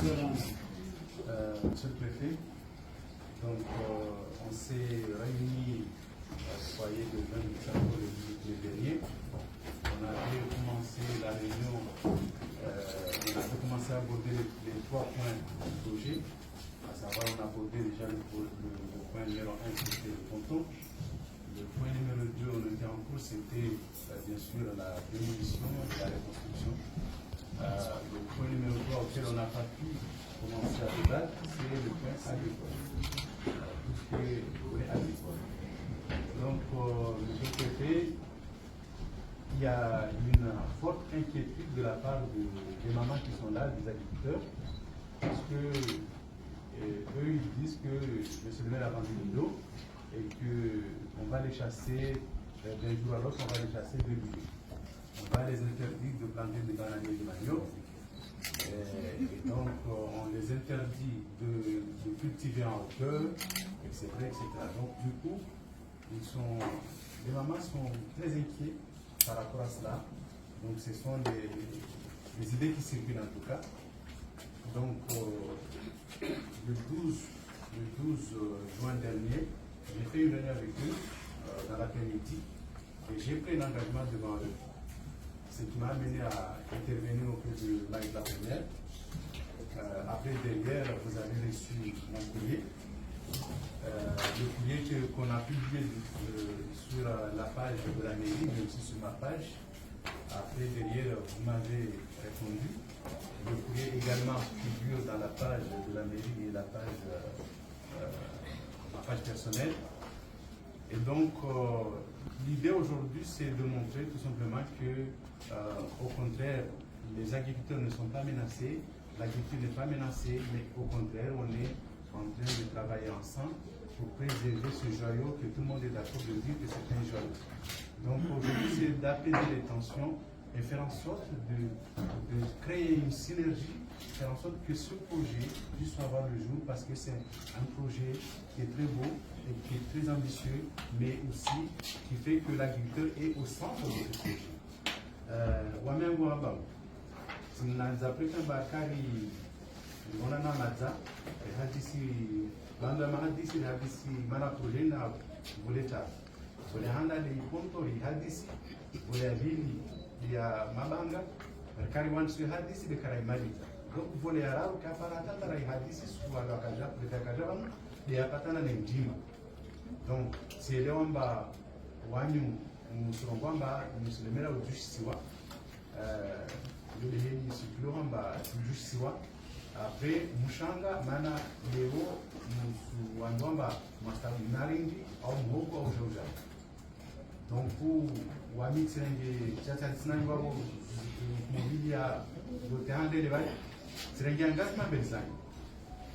Monsieur le préfet, donc on s'est réunis au foyer de Jean Luxembourg le 18 dernier. On avait commencé la réunion, on avait commencé à aborder les 3 points du projet, à savoir on a abordé déjà le point numéro 1, c'était le ponton. Le point numéro 2, on était en cours, c'était bien sûr la démolition et la reconstruction. Le point numéro 3 auquel on n'a pas pu commencer à débattre, c'est le point agricole. Tout ce qui est volet agricole. Donc, monsieur le préfet, il y a une forte inquiétude de la part des mamans qui sont là, des agriculteurs, parce que eux, ils disent que monsieur le maire a vendu de l'eau et qu'on va les chasser d'un jour à l'autre, on va les chasser de l'eau. On va les interdire de planter des bananiers de manioc. Et donc, on les interdit de cultiver en hauteur, etc., etc. Donc, du coup, les mamans sont très inquiets par rapport à cela. Donc, ce sont des idées qui circulent en tout cas. Donc, le 12 juin dernier, j'ai fait une réunion avec eux dans l'après-midi et j'ai pris l'engagement devant eux. Ce qui m'a amené à intervenir auprès de la première. Après, derrière, vous avez reçu mon courrier. Le courrier qu'on a publié sur la page de la mairie, mais aussi sur ma page. Après, derrière, vous m'avez répondu. Le courrier également figure dans la page de la mairie et la page, ma page personnelle. Et donc, l'idée aujourd'hui, c'est de montrer tout simplement que, au contraire, les agriculteurs ne sont pas menacés, l'agriculture n'est pas menacée, mais au contraire, on est en train de travailler ensemble pour préserver ce joyau que tout le monde est d'accord de dire que c'est un joyau. Donc, aujourd'hui, c'est d'apaiser les tensions et faire en sorte de créer une synergie, faire en sorte que ce projet puisse avoir le jour, parce que c'est un projet qui est très beau et qui est très ambitieux, mais aussi qui fait que l'agriculteur est au centre de ce projet. ya mabanga kari wansu hadisi be karai malita donc vole yarau ka parata tarai hadisi suwa la kaja prefekaja wan ya patana ne ndima donc si le wamba wanyu musurongwamba musulemera ujushisiwa yule heni siklo wamba ujushisiwa après mushanga mana leo musu wandwamba mastabi naringi au muhogo au joja. Donc, pour Wamix et Chatsinaï, Mobilia, le terrain de l'évaluation, c'est un engagement belzani.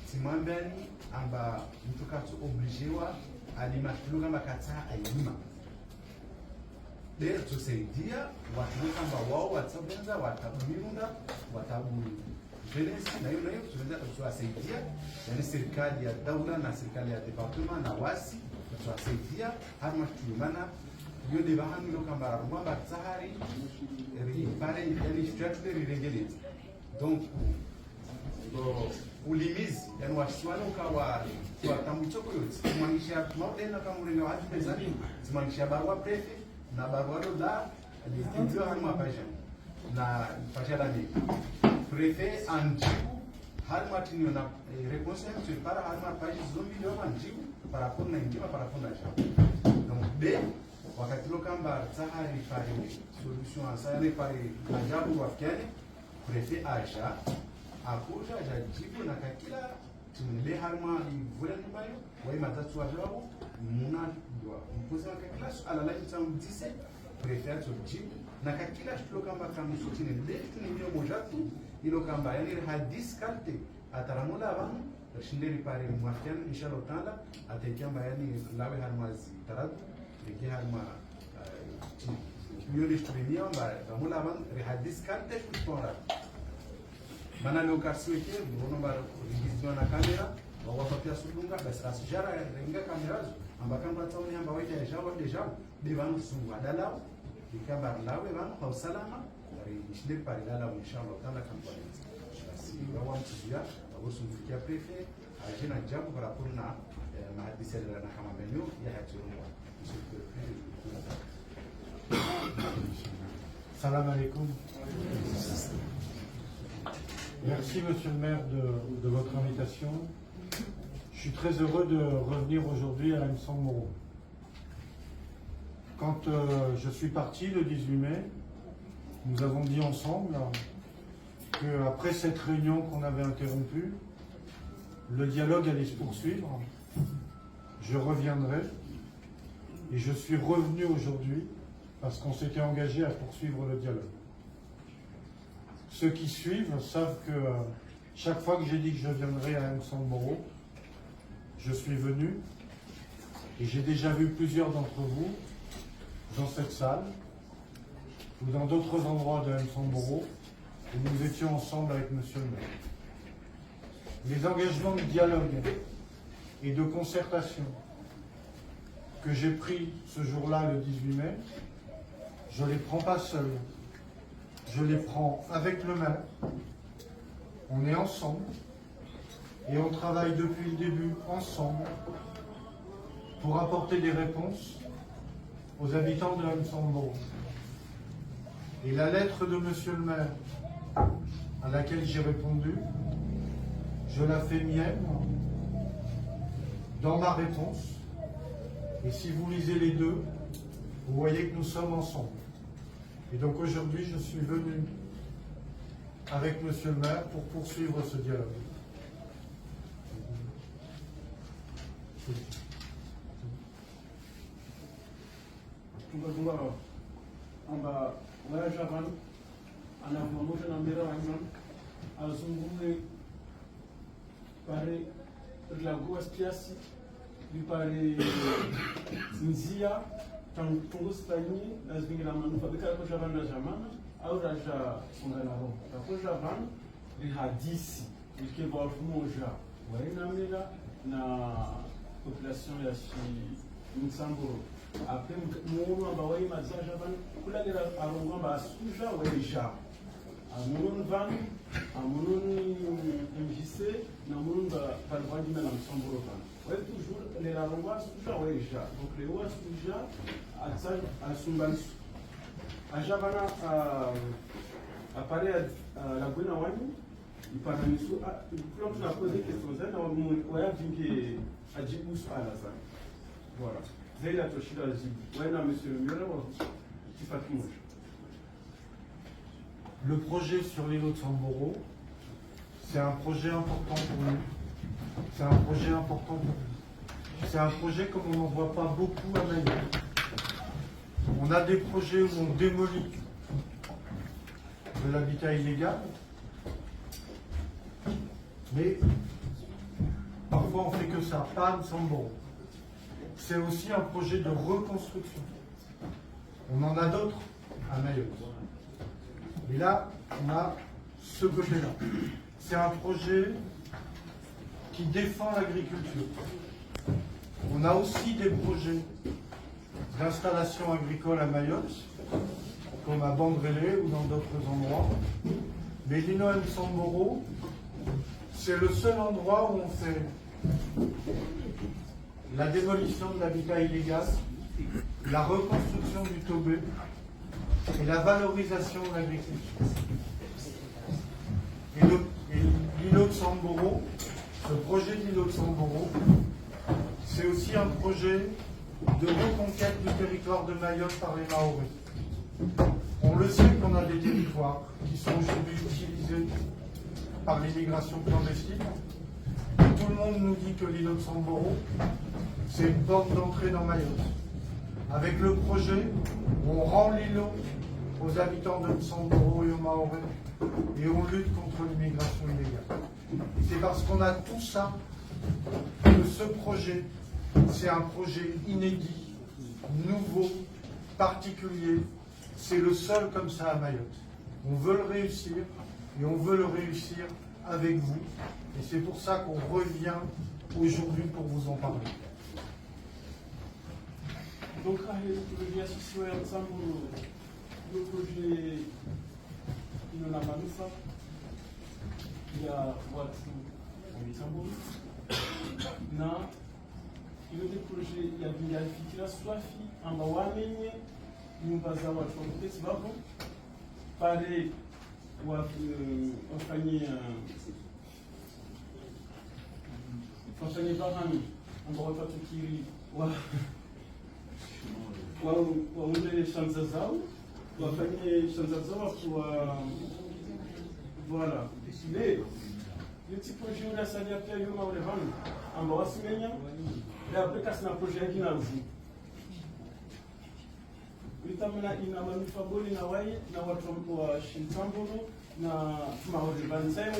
Si moi, ben, en bas, nous sommes obligés à l'image de l'Ogamakata à Yima. D'ailleurs, tu sais dire, Watakamba, Watabenza, Watamirunda, Watabu. Jeunesse, nayo tunaweza kuwasaidia yani serikali ya daula na serikali ya departement na wasi kuwasaidia hama tulimana yo de bahamilo kambara rwamba tsahari pare yani structure rirengelezi donc ulimizi yani washwana kwa tamuchoko yote kumaanisha maudena kama urenga wa hadi pezani kumaanisha barua prefe na barua dola ndio hama paja na paja la ni préfet anjibu halma tinyo na réponse sur para halma page zombi leo anjibu par rapport na ndima par rapport na jambo donc b wakati lokamba tsahari pale solution asale pale ajabu wafikiane préfet aja akuja ajajibu na kakila tumle halma ivule nibayo wai matatu ajabu muna dwa mpoza kakila ala la tsamdise préfet ajajibu na kakila lokamba kama sotine left ni ndio moja tu ilo kamba yani hadis karte ataramula abantu shinderi pare mwafian inshallah taala atekamba yani lawe harmazi taradu leki harma yule streamia mba ramula abantu hadis karte kutora mana lo karsweke bono bar revision na kamera wawa pia sulunga basi asjara renga kamerazo ambaka mba tauni amba waita jawa deja devanu sunga dalao ikamba lawe bana kwa usalama ishinde pale lala inshallah taala kampani. wamtuzuia usumfikia prefe ajina jambo kwa kuna maadisa na kama menu ya haturumwa Salam alaikum. Merci Monsieur le maire de votre invitation. Je suis très heureux de revenir aujourd'hui à Msang Moro. Quand je suis parti le 18 mai, nous avons dit ensemble qu'après cette réunion qu'on avait interrompue, le dialogue allait se poursuivre. Je reviendrai et je suis revenu aujourd'hui parce qu'on s'était engagé à poursuivre le dialogue. Ceux qui suivent savent que chaque fois que j'ai dit que je viendrais à Msang Moro, je suis venu et j'ai déjà vu plusieurs d'entre vous dans cette salle ou dans d'autres endroits de Msang Moro où nous étions ensemble avec Monsieur le maire. Les engagements de dialogue et de concertation que j'ai pris ce jour-là, le 18 mai, je ne les prends pas seul. Je les prends avec le maire. On est ensemble et on travaille depuis le début ensemble pour apporter des réponses aux habitants de Msang Moro. Et la lettre de Monsieur le maire à laquelle j'ai répondu, je la fais mienne dans ma réponse. Et si vous lisez les deux, vous voyez que nous sommes ensemble. Et donc aujourd'hui, je suis venu avec Monsieur le maire pour poursuivre ce dialogue. Tangustani nazingira manufabika kwa javana jamana au raja songalaro kwa javana ni hadisi ikiwa moja wainamira na population ya shi Msamboro après muno abawai maza javana kulagira arongo basuja weja amunun van amunun MJC na munun ba palvadi na Msamboro van ouais toujours les arongo suja weja donc les wa suja à Sumbansu. À Javana, à Paris, à la Gwenawani, il parle de nous. Quand on a posé des questions, on a dit que à Djibouti à la salle. Voilà. Vous avez la touche à Djibouti. Oui, non, monsieur le maire, c'est pas tout. Le projet sur l'île de Samboro, c'est un projet important pour nous. C'est un projet important pour nous. C'est un projet comme on n'en voit pas beaucoup à Mayotte. On a des projets où on démolit de l'habitat illégal, mais parfois on fait que ça, pas à Msang Moro. C'est aussi un projet de reconstruction. On en a d'autres à Mayotte. Et là, on a ce côté-là. C'est un projet qui défend l'agriculture. On a aussi des projets d'installation agricole à Mayotte, comme à Bandrélé ou dans d'autres endroits. Mais l'île de Msang Moro, c'est le seul endroit où on fait la démolition de l'habitat illégal, la reconstruction du Tobé et la valorisation de l'agriculture. Et l'île de Msang Moro, le projet d'île de Msang Moro, c'est aussi un projet de reconquête du territoire de Mayotte par les Maoris. On le sait qu'on a des territoires qui sont aujourd'hui utilisés par l'immigration clandestine. Et tout le monde nous dit que l'île de Msang Moro, c'est une porte d'entrée dans Mayotte. Avec le projet, on rend l'îlot aux habitants de Msang Moro et aux Maoris et on lutte contre l'immigration illégale. C'est parce qu'on a tout ça que ce projet, c'est un projet inédit, nouveau, particulier. C'est le seul comme ça à Mayotte. On veut le réussir et on veut le réussir avec vous. Et c'est pour ça qu'on revient aujourd'hui pour vous en parler. Donc, le projet Inona Manufa, ya watu wa Mitamboni na ile projet yavingafikira swafi ambao wamenye nyumba za watu wa Mutesi Babo pale wafanye bahami ambao watu watukiri waunde shanza zao wafanye shanza zao kwa voilà leo yoti projet ule asalia pia yuma ule vanu ambao wasimenya na apeka sina projet yake na rufu itamena ina manufaa bora na wai na watu wa Shintambono na maoribanzayo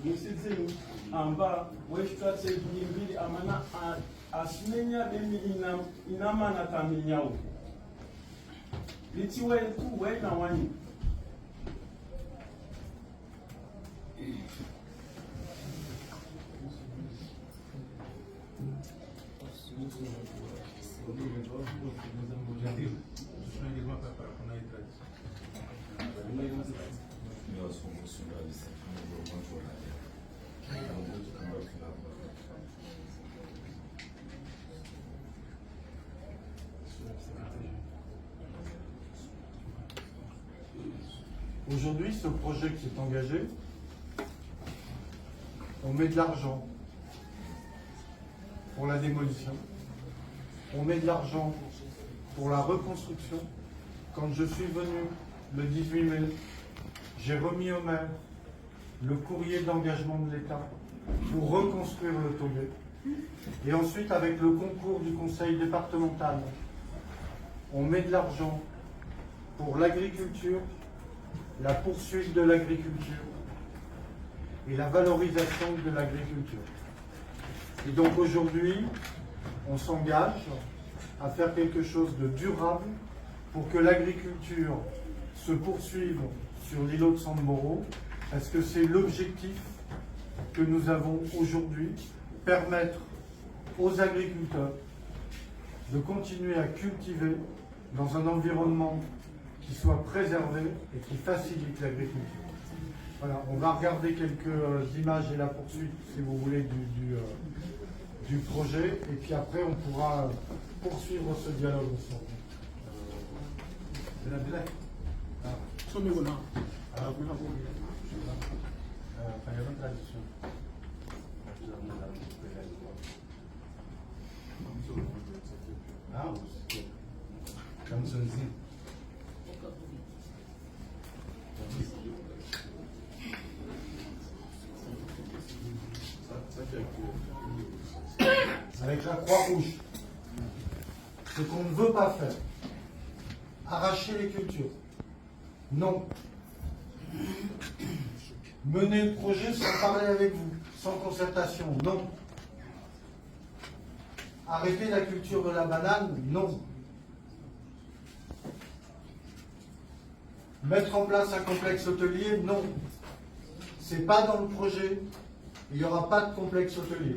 yosizenu amba weshtatse mbili amana asmenya demi inama na taminyao litiwe tu we na wani Aujourd'hui, ce projet qui s'est engagé, on met de l'argent pour la démolition, on met de l'argent pour la reconstruction. Quand je suis venu le 18 mai, j'ai remis au maire le courrier d'engagement de l'État pour reconstruire le Toguet. Et ensuite, avec le concours du conseil départemental, on met de l'argent pour l'agriculture, la poursuite de l'agriculture et la valorisation de l'agriculture. Et donc aujourd'hui, on s'engage à faire quelque chose de durable pour que l'agriculture se poursuive sur l'îlot de Samboro, parce que c'est l'objectif que nous avons aujourd'hui, permettre aux agriculteurs de continuer à cultiver dans un environnement qui soit préservé et qui facilite l'agriculture. Voilà, on va regarder quelques images et la poursuite, si vous voulez, du projet, et puis après on pourra poursuivre ce dialogue ensemble. Avec la Croix-Rouge, ce qu'on ne veut pas faire, arracher les cultures, non. Mener le projet sans parler avec vous, sans concertation, non. Arrêter la culture de la banane, non. Mettre en place un complexe hôtelier, non. C'est pas dans le projet, il n'y aura pas de complexe hôtelier.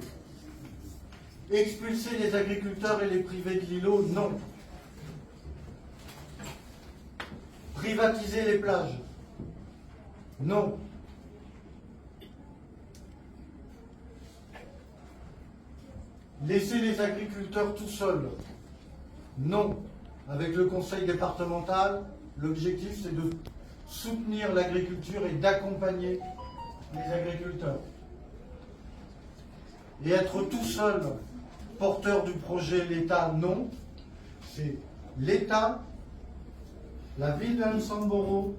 Expulser les agriculteurs et les privés de l'îlot, non. Privatiser les plages, non. Laisser les agriculteurs tout seuls, non. Avec le conseil départemental, l'objectif c'est de soutenir l'agriculture et d'accompagner les agriculteurs. Et être tout seul porteur du projet, l'État, non. C'est l'État, la ville de Samboro,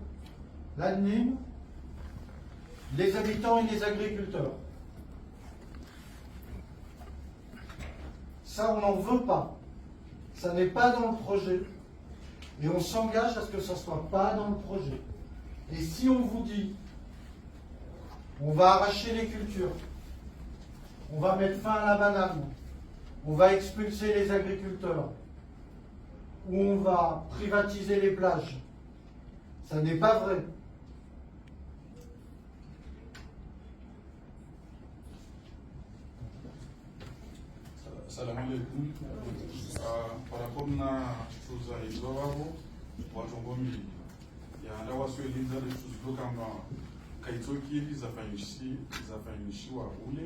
l'ADNIM, les habitants et les agriculteurs. Ça, on n'en veut pas. Ça n'est pas dans le projet. Et on s'engage à ce que ça ne soit pas dans le projet. Et si on vous dit, on va arracher les cultures, on va mettre fin à la banane, on va expulser les agriculteurs, ou on va privatiser les plages, ça n'est pas vrai. Salamu alaikum. Par rapport na tuza hizo wao watu ngomi ya ndawa sio linda de tuzo kama kaitokili zafanyishiwa ule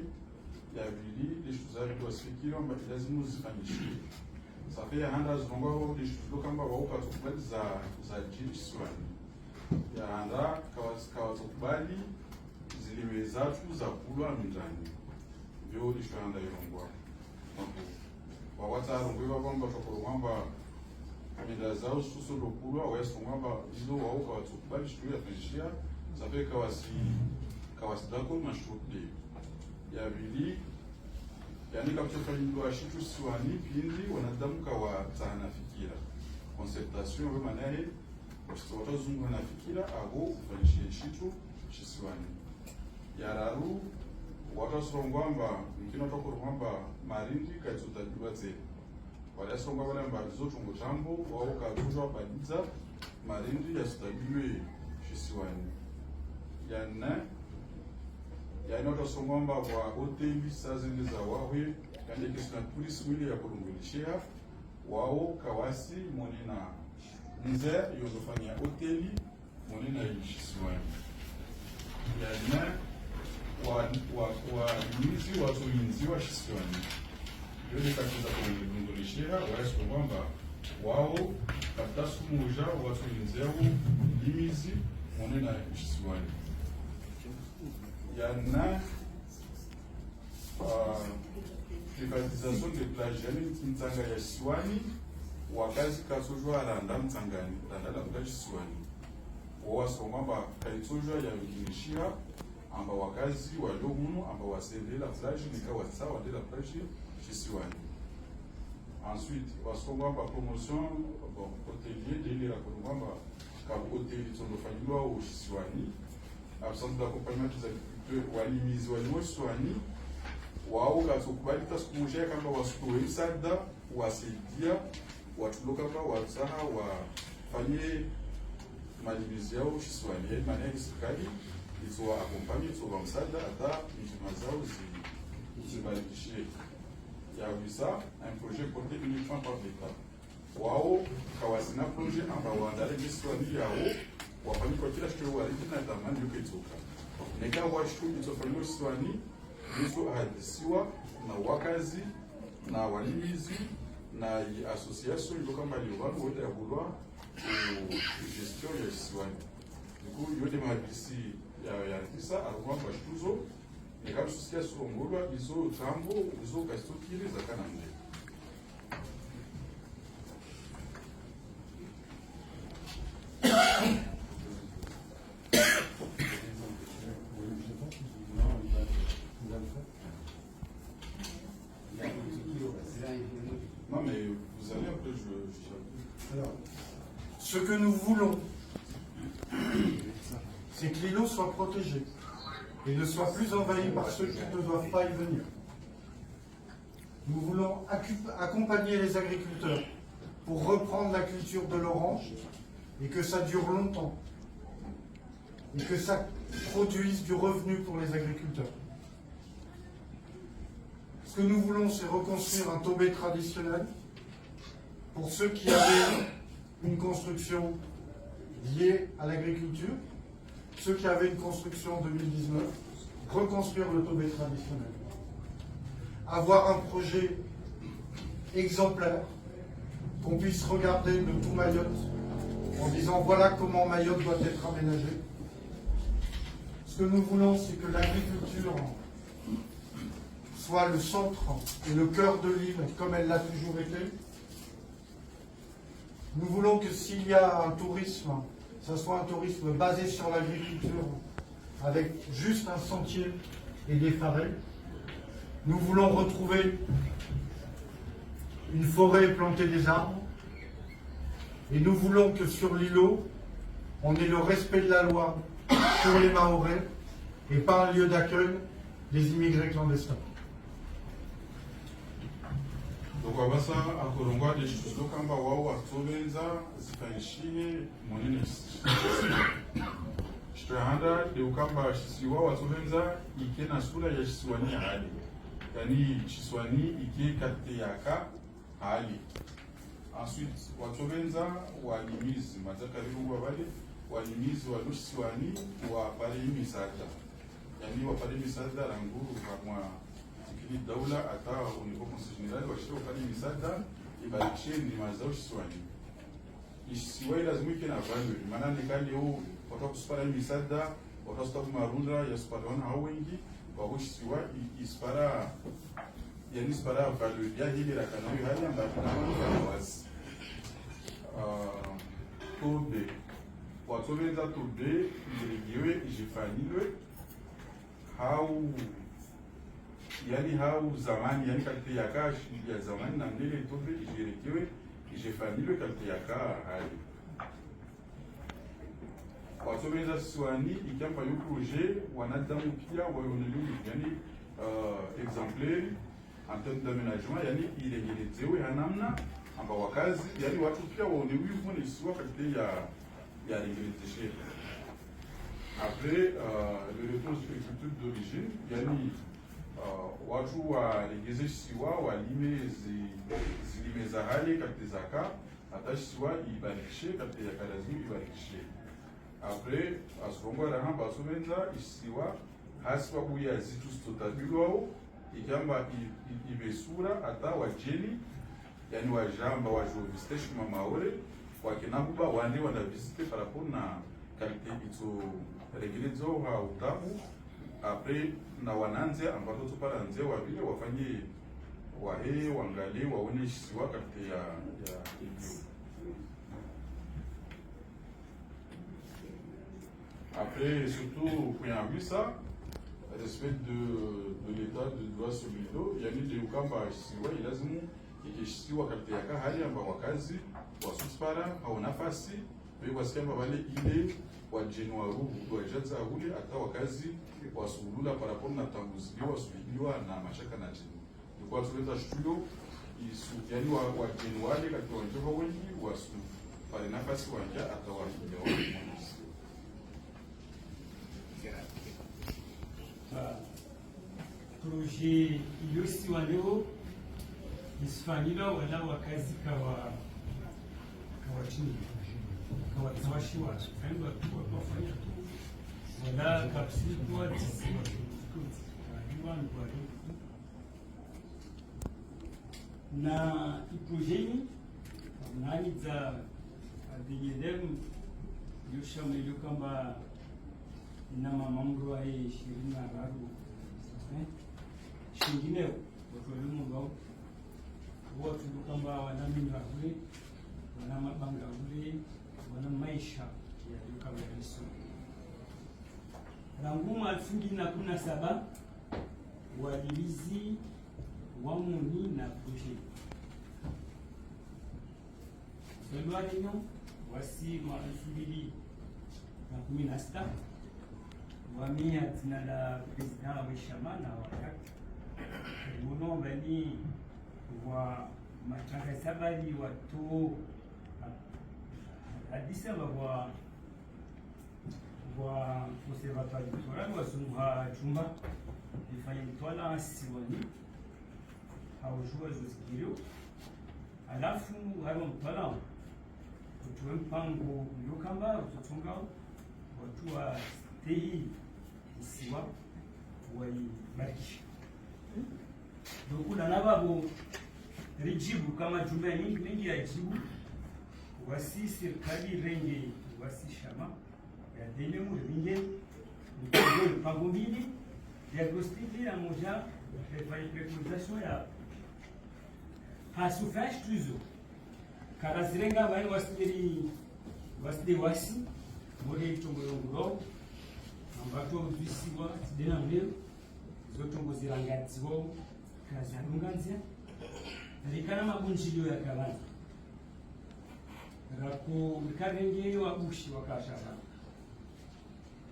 ya vili lishuzaji wasifikiri kwamba lazima zifanyishiwe safia handa zilongo lishuzo kamba wauka tukubali za jiswani ya handa kawa tukubali ziliwe zatu za kulwa mjani vyo lishu handa yongwa wawata arongwa kwamba kwamba amenda zao susu lokulwa wesongamba izo wauka tukubali shtuya fanyishia safia kawasi dako mashuhudi ya vili yani kapitofanyilwa shitu siwani pindi wanadamu kawatana fikira concertation we manaye watazungu na fikira abo ufanyishie shitu shisiwani yararu watasongwamba mkino tokorwamba marindi kaitsotajwa tse watasongwa wala mbazo tungo tambo wao kakuzwa badza marindi yasotajwe shisiwani yana watasongwamba wa hoteli sazili za wawe kandi kisuna polisi mwili ya kurungulishia wao kawasi monina nze yozofanya hoteli monina yishisiwani yana wanyuzi watoyinziwa shisiwani yole kakiza kurungulishia waesongwamba wao katasumuja watoyinzewo limizi monina yishisiwani yana privatisation de plage yani mtsanga ya Siwani wakazi kasojwa randa mtsangani randa la plage Siwani wasomamba kaitsojwa ya ngishia amba wakazi waliomuno amba wasende la plage nikawa sawa de la plage Siwani ensuite wasomamba promotion bon hôtelier de la kolomba ka hôtel tsondofanywa au Siwani absence d'accompagnement des agriculteurs walimizi walimoswani wao katukubali tasikumusha kama wasukuwe msada wasaidia watuloka kama wasaha wafanye malimizi yao shiswani maana ya serikali izo akompanye izo msada hata njima zao zibarikishie ya visa un projet porté uniquement par l'État wao kawasina projet amba waandale shiswani yao wafanye kwa kila kitu walidina tamani yukeitoka neka washu itofanywa shiswani hizo hadisiwa na wakazi na walimizi na association ilo kama liwanu wote ya bulwa gestion ya shiswani niku yote mahadisi ya tisa alikuwa bashtuzo nikabusikia songolwa izo tambo izo kastokiri za kanamne Non mais vous allez après je... Alors, ce que nous voulons, c'est que l'îlot soit protégé et ne soit plus envahi par ceux qui ne doivent pas y venir. Nous voulons accompagner les agriculteurs pour reprendre la culture de l'orange et que ça dure longtemps et que ça produise du revenu pour les agriculteurs. Ce que nous voulons, c'est reconstruire un Tobé traditionnel pour ceux qui avaient une construction liée à l'agriculture, ceux qui avaient une construction en 2019, reconstruire le Tobé traditionnel. Avoir un projet exemplaire qu'on puisse regarder de tout Mayotte en disant voilà comment Mayotte doit être aménagée. Ce que nous voulons, c'est que l'agriculture soit le centre et le cœur de l'île comme elle l'a toujours été. Nous voulons que s'il y a un tourisme, ça soit un tourisme basé sur l'agriculture avec juste un sentier et des farets. Nous voulons retrouver une forêt et planter des arbres. Et nous voulons que sur l'îlot, on ait le respect de la loi pour les Mahorais et pas un lieu d'accueil des immigrés clandestins. Donc wabasa akorongwa de shituzo kamba wao watobenza zifanyishine monene shitahanda de ukamba shisiwa watobenza ike na sura ya shiswani hali yani shiswani ike kate yaka hali ensuite watobenza walimizi mazakaribu wabali walimizi walushisiwani wapare misaada, yani wapare misaada ranguru kama tikili daula hata univo conseil general washiro wapare misaada ibarikishe ni mazao shisiwani ishisiwa lazima ike na value, maana nikali huu watakusipara misaada watakusta kumarunda yasiparana hao wengi wahushisiwa ispara yani ispara value ya hili rakanayo hali ambapo na wazi tobe watovenza tobe irigiwe ijifanilwe hau yani hau zamani yani kalite yaka ya zamani na mbele tobe ijirekiwe ijifanilwe kalite yaka hali watovenza swani ikiampa yu projet wanadamu pia wayonelu yani exemplaire en termes d'aménagement yani ilegelezewe hanamna amba wakazi yani watu pia waone wivu ni siwa kalite ya réglé. Après, le retour sur l'agriculture d'origine, yani watu walegeze siwa walime zilime za hali kalite zaka hata siwa ibarikishe kalite ya lazima ibarikishe. Après, asongo raha basomenza isiwa hasiwa kuya zitu stotabilwao ikamba ibesura hata wajeni yani wajamba wajovisite shuma maore wakinabuba wande wanavisite par rapport na kalite ito regelezo ha utabu apres na wananze ambapo tuparanze wabile wafanye wahe wangalie waone siwa kalite ya ibio. Après surtout kuyambisa respect de l'état de droit sur l'îlot yani de ukamba siwa ilazimu ikishisiwa kalite yaka hali amba wakazi wasuspara au nafasi wewe wasikamba wale ile wa Januari wajaza ule hata wakazi wasulula parapor na tambuzio wasuliwa na mashaka na jini kwa tuleta shtulo isu yani wa Januari katika wanjoa wengi wasu pale nafasi wanja hata wakiwa projet yosi waleo isfanilo wala wakazi kawa chini kawa tawashiwa fendo wafanya wala kapsitwa tisiwa na iprojeni nani za adenyedemu yoshamelo kamba na mamamro aye 23 shingine watuelimu ngao watu kamba wanamini wahule wana mabanga hule wana maisha ya duka la Yesu ranguma 2017 walilizi wamuni na projet selwa renyo wasi mwa 2016 wamia tina la president wa Shamana wa munomba ni wa matangasabali watu hadisa wa conservatoire doctoral wasungha chumba ifanye mtwala siwani haujua zosikilio alafu haro mtwala utuwe mpango yokamba ututunga watu wa tehi isiwa waibariki dokula nababo rijibu kama jumbe mingi ya jibu wasi serikali renge wasi shama ya denemu ringe ni pango mbili diagnostic ya moja fai preconisation ya hasufresh tuzo karazirenga bani wasiri wasi mode itongo yonguro ambato uzisiwa tidena mbele zotongo zirangadziwo kazarunganzia rikana mabunjilio ya kavanza rako rikarengeye wabushi wakashaka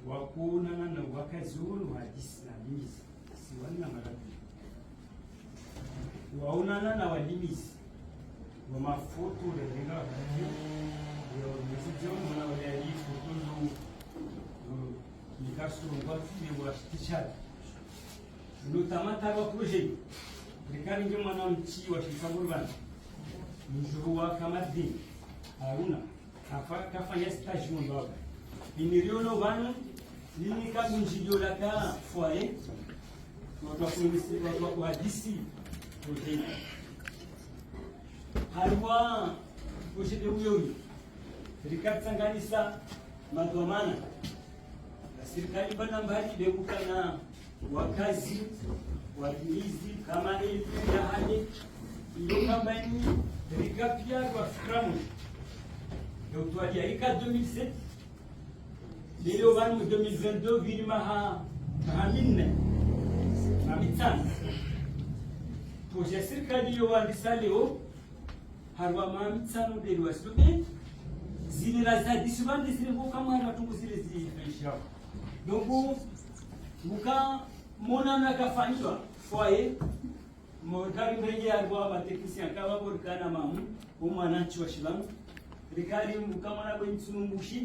wakuonana na wakazuru hadisi na limizi siwani na marabi waonana na walimizi wa mafoto rerenga wakati mesidio mwana wale ali foto nikasuru ngwati wa tichari notamment à votre projet. Les cas de mon petit wa Chisamurban, nous jouons à Kamadin, à Una, à Kafaya stage mondial. iniriono vanu nini kabunjilio laka foyer watu wa DC projet harwa projet de uyoyi rikatsanganisa madomana serikali bana mbali bekukana wakazi watumizi kama elimu ya hali iyo kampani rikapia kwa Scrum ndio tualiaika 2007 leo vanu 2022 vilima minne na mitano projet serikali yo wandisa leo harwa mitano ndio wasube zile razadi subandi zile kama ratungu zile zifisha donc muka mona na kafanywa foyer mokari mbenge harwa mateknisien kama borkana mamu umwananchi wa shilamu rikari mkamana bwentsumbushi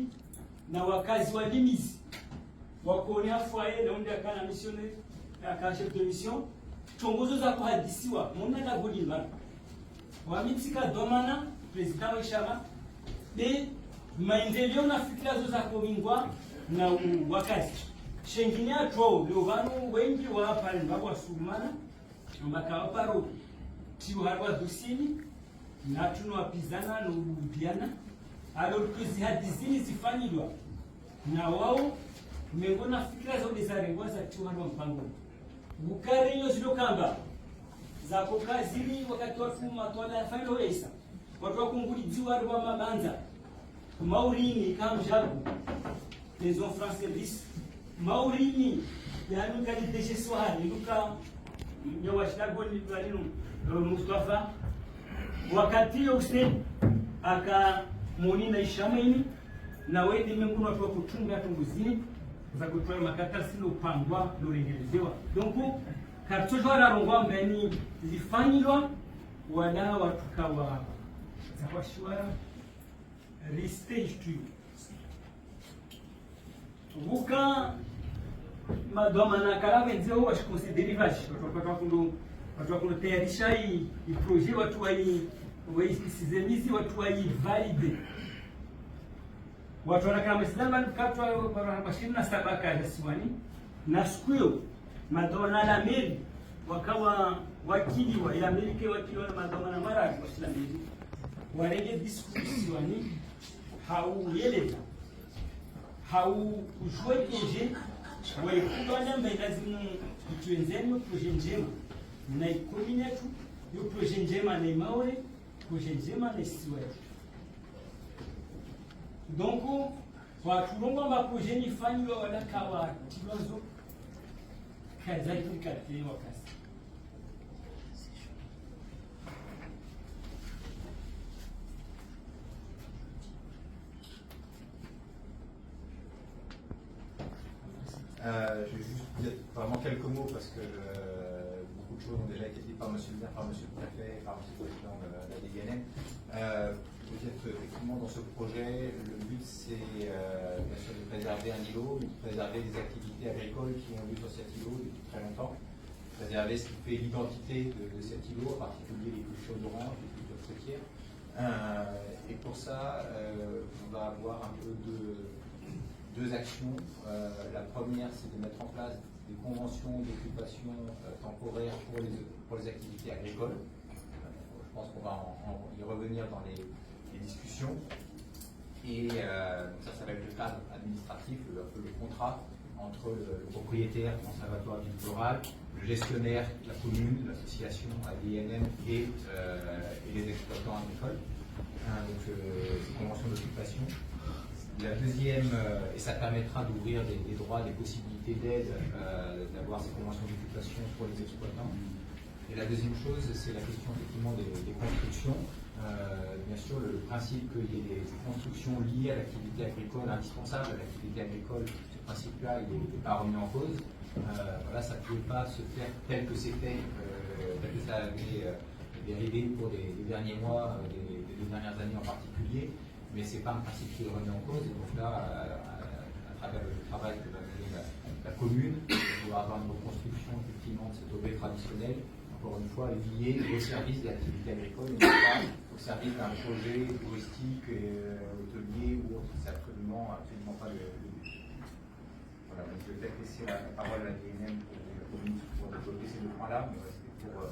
na wakazi wa limizi wakonia foyer na unda kana missionnaire aka chef de mission tongozo za kuhadisiwa mona na bodimba wamitika domana president wa shama de maendeleo na fikra za komingwa na wakazi shengine atro leo vanu wengi wa hapa ndabo wasumana mpaka waparo tio harwa dusini na tunawapizana na urudiana alorikuzi hadizini zifanyilwa na wao mengona fikra za udesarengwa za tio harwa mpango bukari yo zilo kamba za kokazini wakati watu matwala ya failo yesa watu wakungulijiwa harwa mabanza maurini kamjabu les enfants service maurini yani kali deshe swali luka nyawashtago ni balinu Mustafa wakati Hussein aka moni na ishamaini na wendi menguno watu kutunga tunguzini za kutoa makata sino pangwa lorengelezewa donc kartojo ararongwa mbeni zifanyilwa wala watu kawa zawashwara restage tu buka madomana kala wenzao washikonsideri vashi watu wakunotayarisha hii projet watu waisizemizi watu waivalide watu wanakama msidamba katwa 27 kaja siwani na siku hiyo madomana la meri wakawa wakili wa ila Amerika wakili wa madomana mara wa Islamili warenge discussion haueleza haujue projet waikubana mba lazima tuenzeni projet njema na ikomi yetu yo projet njema na maore projet njema na siwa donc watu longo ma projet ni fanywa wala kawa tilozo kaza ikate wakasi Je vais juste dire vraiment quelques mots parce que beaucoup de choses ont déjà été dites par monsieur le maire, par monsieur le préfet, par monsieur le président de la DINM. Peut-être effectivement dans ce projet, le but c'est bien sûr de préserver un îlot, de préserver des activités agricoles qui ont lieu sur cet îlot depuis très longtemps, préserver ce qui fait l'identité de cet îlot, en particulier les cultures d'orange, les cultures fruitières. Et pour ça, on va avoir un peu deux actions. La première, c'est de mettre en place des conventions d'occupation temporaire pour les activités agricoles. Je pense qu'on va y revenir dans les discussions. Et ça va être le cadre administratif, le contrat entre le propriétaire du conservatoire vitivinicole, le gestionnaire, la commune, l'association ADNM et les exploitants agricoles. Donc, ces conventions d'occupation. La deuxième, et ça permettra d'ouvrir des droits, des possibilités d'aide, d'avoir ces conventions d'occupation pour les exploitants. Et la deuxième chose, c'est la question effectivement des constructions. Bien sûr, le principe qu'il y ait des constructions liées à l'activité agricole, indispensables à l'activité agricole, ce principe-là, il n'est pas remis en cause. Voilà, ça ne pouvait pas se faire tel que c'était, tel que ça avait dérivé pour les derniers mois, les 2 dernières années en particulier. Mais ce n'est pas un principe qui est remis en cause. Et donc là, à travers le travail que va mener la commune, on va avoir une reconstruction effectivement de cette OB traditionnelle, en encore une fois, lié au service de l'activité agricole et non pas au service d'un projet touristique, hôtelier ou autre. C'est absolument pas le but. Voilà, donc je vais peut-être laisser la parole à la DNM pour développer ces deux points-là, mais c'était pour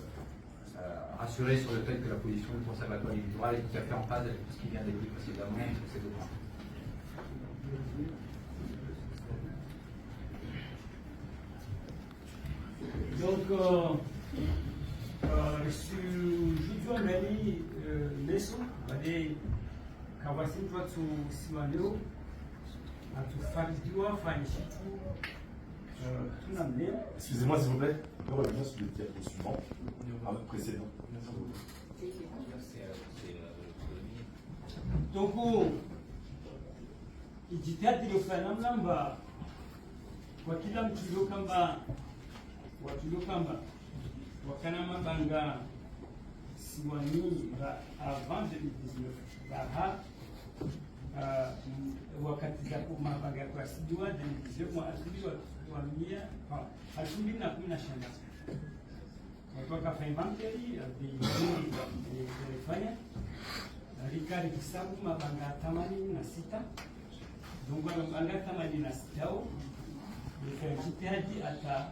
rassurer sur le fait que la position du Conservatoire du littoral est tout à fait en phase avec tout ce qui vient d'être dit précédemment sur ces deux points. Donc, sijujua ndani leso baadaye kawasin watu simamio atufarijiwa fanishitu tuna mleo. Excusez-moi s'il vous plaît, on va revenir sur le diapo suivant, à votre précédent. Donc, ijitihadi iliyofanya namna mba kwa kila mtu kamba watu kamba wakana mabanga siwani avant 2019 baha wakati za mabanga kwa sidiwa 2019 mwa asidiwa tuamia asumbi na kuna shamba watu wakafanya inventary fanya rikari kisabu mabanga 86 donc mabanga 86 nikajitahidi hata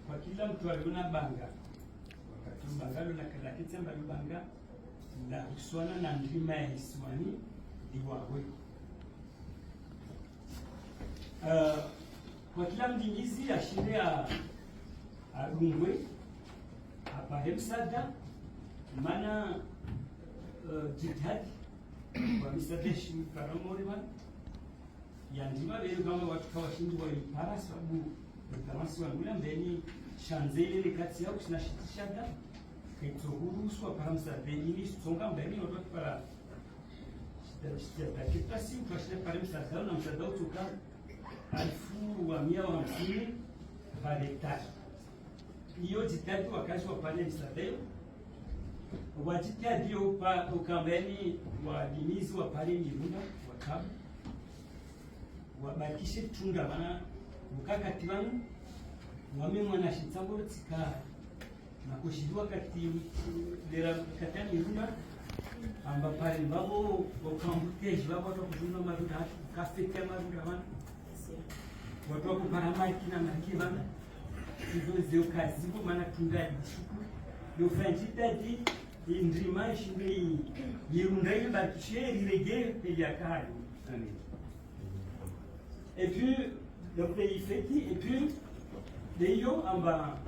kwa kila mtu aliona banga wakati bangalo na kila kitu ambacho banga la kuswana na ndima ya Iswani diwawe kwa kila mdingizi ashinde arungwe hapa hemsada maana jihadi kwa misadeshi karamoriman ya ndima bero kama watu kawashindi wa ipara sababu tamasi wa ngula mbeni shanzele ni kati yao tunashitishada kitohurusu paramsa beni songa mbeni watu para kita si twashile paramsa zao na msadao tuka 1150 par hectare. Hiyo jitihadi wakazi wapande msadao wajitihadi ukambeni wadimizi wapale mirunda wakabu wabakishe tunda mana mukakati wanu wame mwana shitsambo tika na kushidwa kati lera kati mirunda amba pale babo wakambuteji babo watu kujuna marunda kafete marunda wana watu wako paramaki na makivana hizo zio kazi bo mana tunda yishuku yo franjitadi indrima shindei mirunda ile bakishe rirege yakari. Et puis, le pays fêti, et puis, les yo amba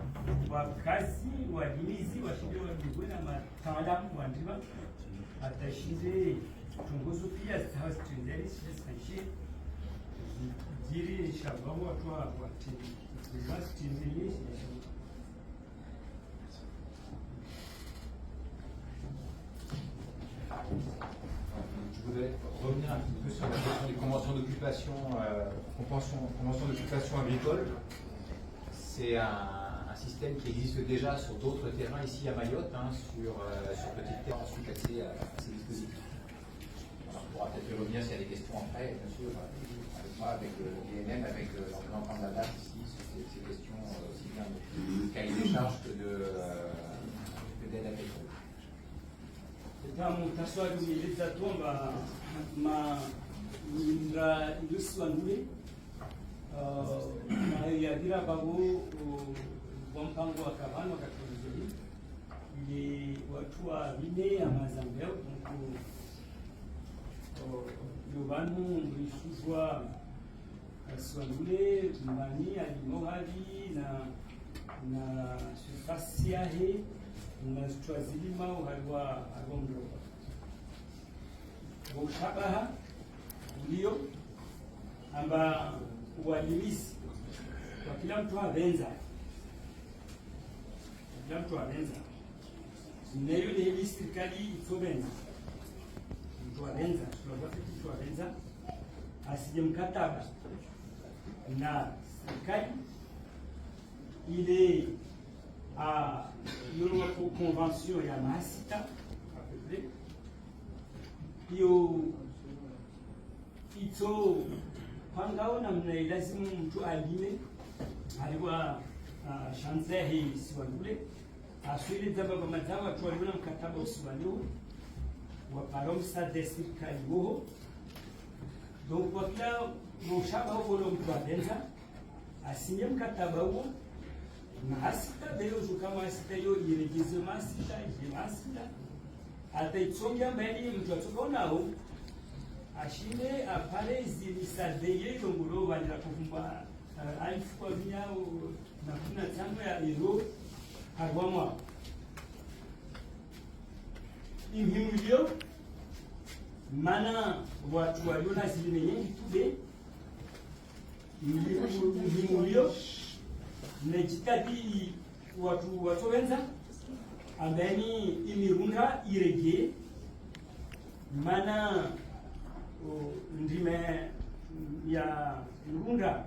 wakazi wadimizi washinde wadigwena mataalamu wandiba atashinde tungozo pia zitawa zitendeli sisashe jiri shababu watu watendeli zitendeli Je voudrais revenir un petit peu sur la question des conventions d'occupation, conventions d'occupation agricole. C'est un système qui existe déjà sur d'autres terrains ici à Mayotte, sur petites terres, ensuite accès à ces dispositifs. Alors, on pourra peut-être y revenir s'il y a des questions après, bien sûr, avec moi, avec l'INM, avec le représentant de la DAF ici, sur ces questions aussi bien de cahier des charges que d'aide agricole. Tamu taswali umeleza tomba indra ilusiwanule na yadira babu wa mpango wa kabano katolizoni ili watu wa vine ya mazambeo yobanu mlishuzwa siwanule mbani alimohali na surfasi yahe unazitoa zilima uhaliwa mdogo ushabaha ulio amba uadilizi kwa kila mtu avenza neyo ni hili serikali itovenza mtu avenza asije mkataba na serikali ile une convention ya Mahasita à peu près hiyo ito pangao namna ilazimu mtu alime aliwa shanza hii siwandule asweleza baba mazao watu waliona mkataba usimamiwa wa paromsa de serikali huo. Donc kwa kila mshaba huo ule mtu atenza asinye mkataba huo na asita beyo kama asita yo iregize masita masita ataitsonga mbele mtu atakaonao ashinde apare zilisadeye longulo bandira kuvumba alifu kwa vinyao na kuna tango ya euro harwamwa imhimulio mana watu waliona zile nyingi tude imhimulio nejitadi watu watowenza ambeni imirunda irege mana ndime ya irunda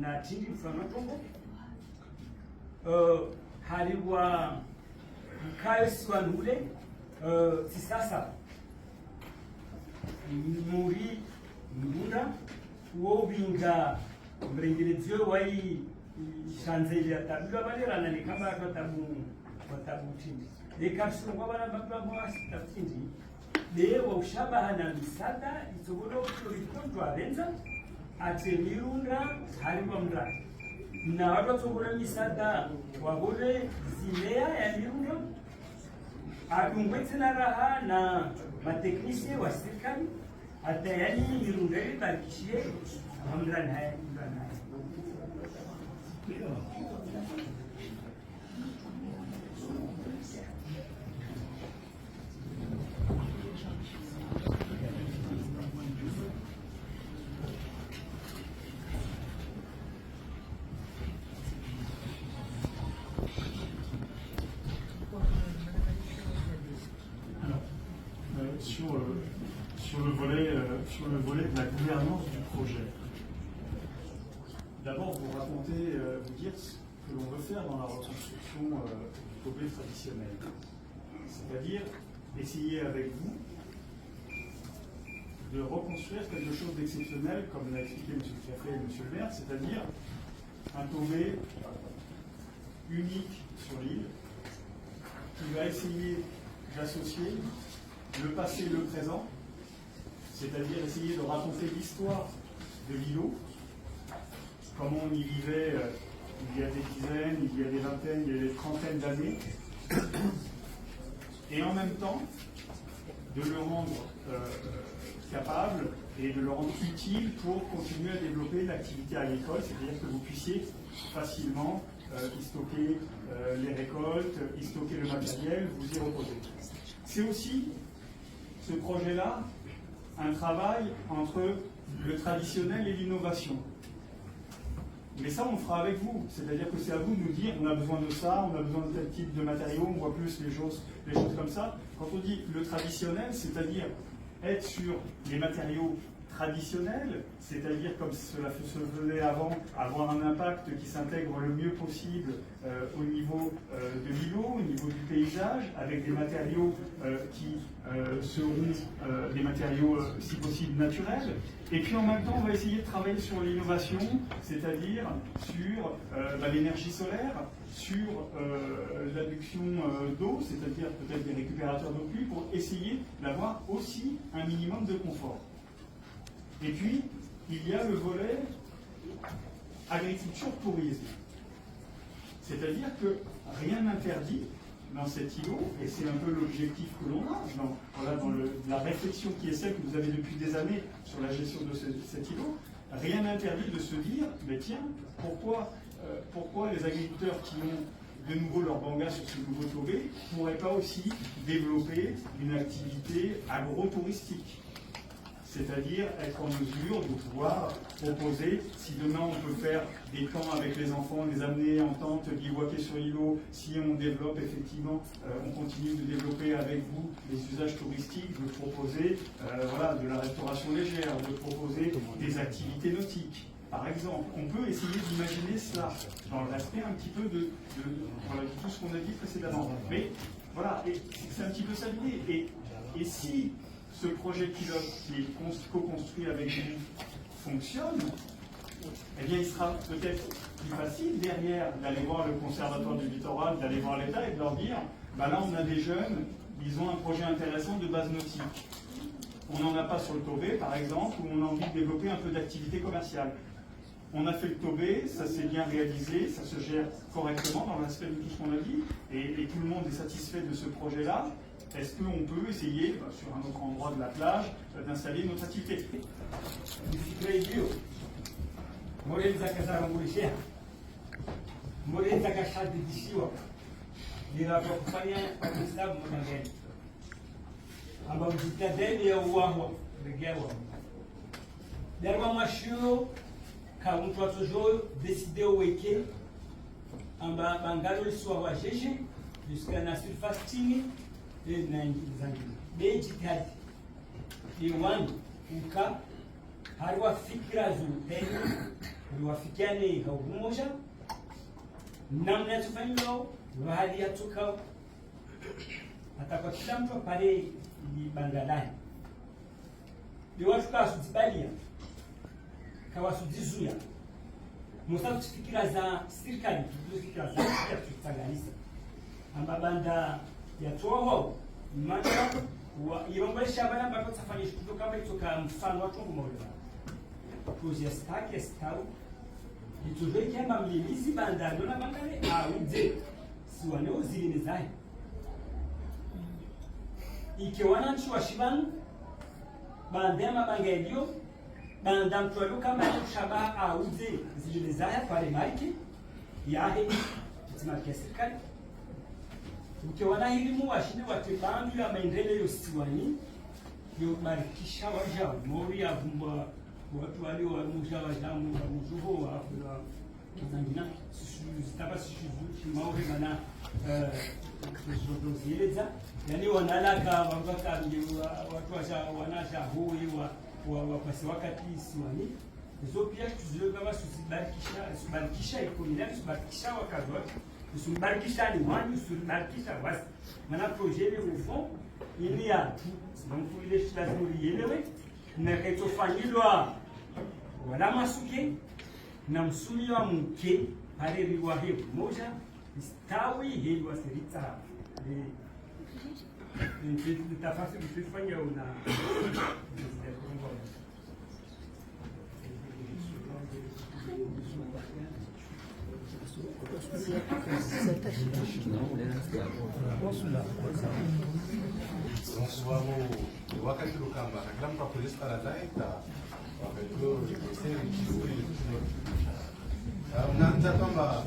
na tindi mfano tongo haliwa mkayo siwanule sisasa muri irunda uwo binga mrengerezio wai shanzelia tabula balerana ni kama watabu tindi lekapsunga bana baba tindi leo ushabaha na misada itogolo kulikonjwa abenza atemirunda harimo mra na watu togolo misada wabole zilea ya mirunda akungwetsena raha na mateknisie wa serikali atayani mirunda ibarikishie hamdran haya sur le volet de la gouvernance du projet. D'abord, vous raconter, vous dire ce que l'on veut faire dans la reconstruction du Tobé traditionnel. C'est-à-dire essayer avec vous de reconstruire quelque chose d'exceptionnel, comme l'a expliqué M. le Préfet et M. le maire, c'est-à-dire un Tobé unique sur l'île qui va essayer d'associer le passé et le présent, c'est-à-dire essayer de raconter l'histoire de l'îlot, comment on y vivait il y a des dizaines, il y a des vingtaines, il y a des trentaines d'années, et en même temps de le rendre capable et de le rendre utile pour continuer à développer l'activité agricole, c'est-à-dire que vous puissiez facilement y stocker les récoltes, y stocker le matériel, vous y reposer. C'est aussi, ce projet-là, un travail entre le traditionnel et l'innovation. Mais ça, on le fera avec vous. C'est-à-dire que c'est à vous de nous dire, on a besoin de ça, on a besoin de tel type de matériaux, on voit plus les choses comme ça. Quand on dit le traditionnel, c'est-à-dire être sur les matériaux traditionnels, c'est-à-dire comme cela se faisait avant, avoir un impact qui s'intègre le mieux possible au niveau de l'îlot, au niveau du paysage, avec des matériaux qui seront des matériaux si possible naturels. Et puis en même temps, on va essayer de travailler sur l'innovation, c'est-à-dire sur l'énergie solaire, sur l'adduction d'eau, c'est-à-dire peut-être des récupérateurs d'eau pluie, pour essayer d'avoir aussi un minimum de confort. Et puis, il y a le volet agriculture-tourisme. C'est-à-dire que rien n'interdit dans cet îlot, et c'est un peu l'objectif que l'on a, dans la réflexion qui est celle que vous avez depuis des années sur la gestion de cet îlot, rien n'interdit de se dire, mais tiens, pourquoi les agriculteurs qui ont de nouveau leur banga sur ce nouveau Tobé ne pourraient pas aussi développer une activité agro-touristique ? C'est-à-dire être en mesure de pouvoir proposer, si demain on peut faire des camps avec les enfants, les amener en tente, bivouaquer sur l'îlot, si on développe effectivement, on continue de développer avec vous les usages touristiques, de proposer de la restauration légère, de proposer des activités nautiques. Par exemple, on peut essayer d'imaginer cela, dans le respect un petit peu de tout ce qu'on a dit précédemment. Mais voilà, c'est un petit peu ça l'idée. Et si ce projet pilote qui est co-construit avec nous fonctionne, eh bien il sera peut-être plus facile derrière d'aller voir le Conservatoire du Littoral, d'aller voir l'État et de leur dire, bah là on a des jeunes, ils ont un projet intéressant de base nautique. On n'en a pas sur le Tobé, par exemple, où on a envie de développer un peu d'activité commerciale. On a fait le Tobé, ça s'est bien réalisé, ça se gère correctement dans l'aspect de tout ce qu'on a dit, et tout le monde est satisfait de ce projet-là. Est-ce qu'on peut essayer, sur un autre endroit de la plage, d'installer notre activité? ambao mjitadeli ya uwaho regewa derwa mashio ka mtu atojo décider weke amba bangalo liswa wa jeje jusqu'à na surface tini et na ingizangi bejitadi ni wangu uka harwa fikra zulu wafikiane haumoja namna tufanyao hali ya tukao hata kwa kila mtu pale ni bangalani ni watu kasudzibalia kawasudzizuya musa kufikira za serikali kufikira za kutanganisa amba banda ya toho manda wa irongesha bana mpaka tafanya kitu kama hicho kama mfano watu mmoja projet stake stau itujwe kama mlimizi banda ndona bangale auze si wanao zilini zai ike wananchi wa shibanu bandema bangelio bandamtwalu kama shabaha auze zilini zai pale mariki yahe timariki ya serikali ike wanahirimu washinde watibandu ya maendeleo siwani yobarikisha wajao mori ya vumba watu walio wamusha wajamu wa muzuho wa kizangina zitaba shimauri mana zieleza yani wanalaka watu wanasha hui wapasi wakati siwani hizo pia tuziwe kama susibarikisha ekonomia susibarikisha wakazi wake susibarikisha ni wani susibarikisha wasi mana projet au fond il y a donc il est lazima ulielewe na kaitofanyilwa wala masuke na msumi wa mke pale riwahe moja istawi hewa serita ni tafasi kufanya una wakati lukamba na kila mtu apolisi tarataita wakati unaanza kwamba